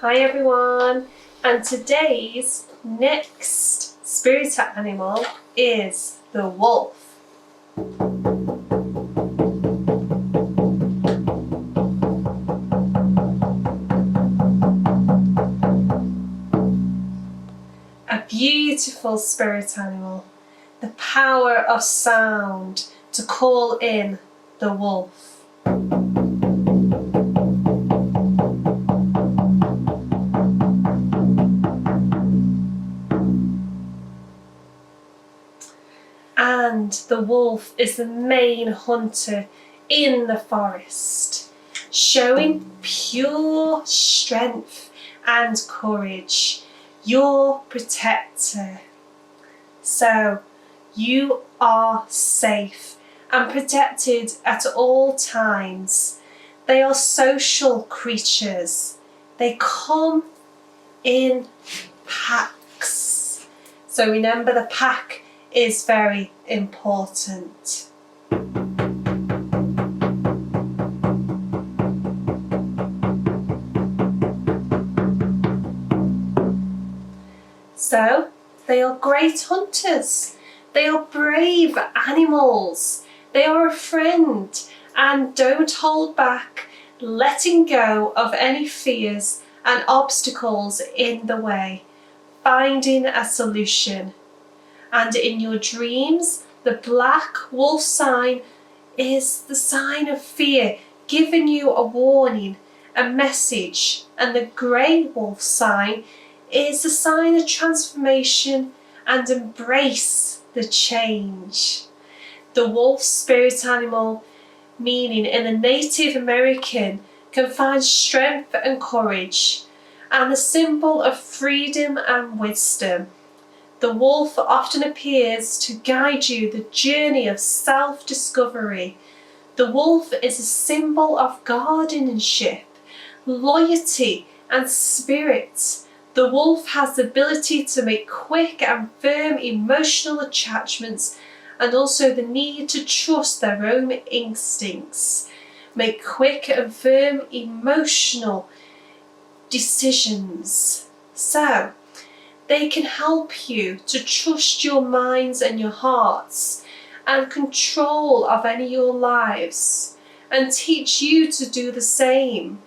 Hi everyone, and today's next spirit animal is the wolf. A beautiful spirit animal, the power of sound to call in the wolf. And the wolf is the main hunter in the forest, showing pure strength and courage, your protector. So you are safe and protected at all times. They are social creatures. They come in packs. So remember, the pack is very important. So they are great hunters. They are brave animals. They are a friend, and don't hold back, letting go of any fears and obstacles in the way, finding a solution. And in your dreams, the black wolf sign is the sign of fear, giving you a warning, a message. And the grey wolf sign is a sign of transformation and embrace the change. The wolf spirit animal, meaning in the Native American, can find strength and courage, and the symbol of freedom and wisdom. The wolf often appears to guide you the journey of self-discovery. The wolf is a symbol of guardianship, loyalty and spirit. The wolf has the ability to make quick and firm emotional attachments, and also the need to trust their own instincts. Make quick and firm emotional decisions. So they can help you to trust your minds and your hearts and control of any of your lives, and teach you to do the same.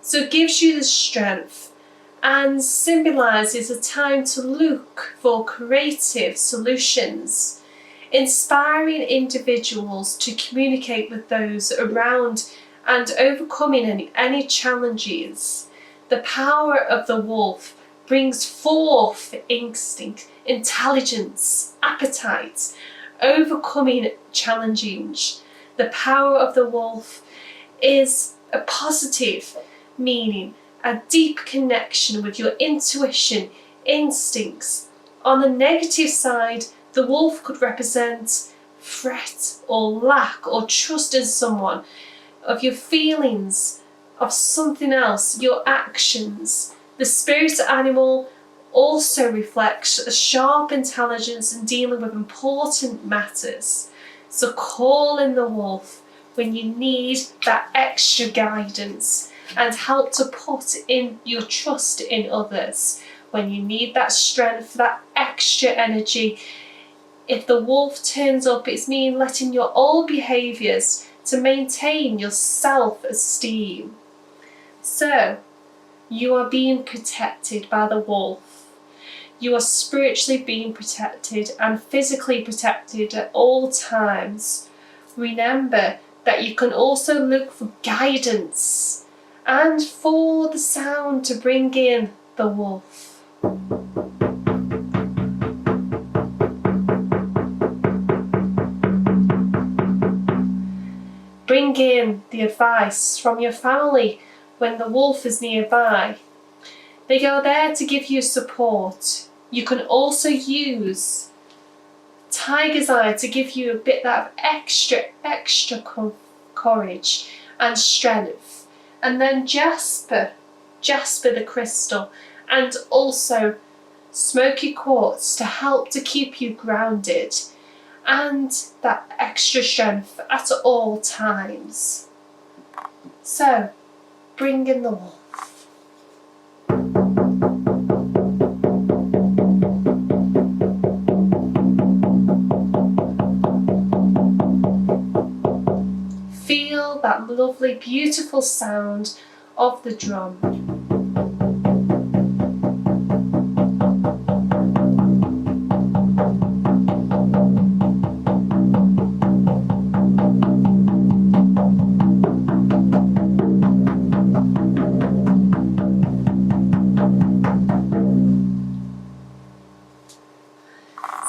So it gives you the strength and symbolises a time to look for creative solutions, inspiring individuals to communicate with those around and overcoming any challenges. The power of the wolf brings forth instinct, intelligence, appetite, overcoming challenges. The power of the wolf is a positive meaning, a deep connection with your intuition, instincts. On the negative side, the wolf could represent threat or lack or trust in someone, of your feelings, of something else, your actions. The spirit animal also reflects a sharp intelligence in dealing with important matters. So call in the wolf when you need that extra guidance and help to put in your trust in others. When you need that strength, that extra energy. If the wolf turns up, it's mean letting your old behaviours to maintain your self-esteem. So you are being protected by the wolf. You are spiritually being protected and physically protected at all times. Remember that you can also look for guidance and for the sound to bring in the wolf. Bring in the advice from your family when the wolf is nearby. They go there to give you support. You can also use Tiger's Eye to give you a bit of extra courage and strength. And then Jasper the crystal, and also smoky quartz to help to keep you grounded, and that extra strength at all times. So bring in the wolf. feel that lovely, beautiful sound of the drum.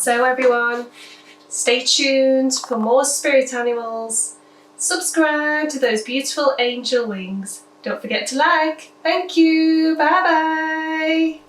So everyone, stay tuned for more spirit animals. Subscribe to those beautiful angel wings. Don't forget to like. Thank you. Bye bye.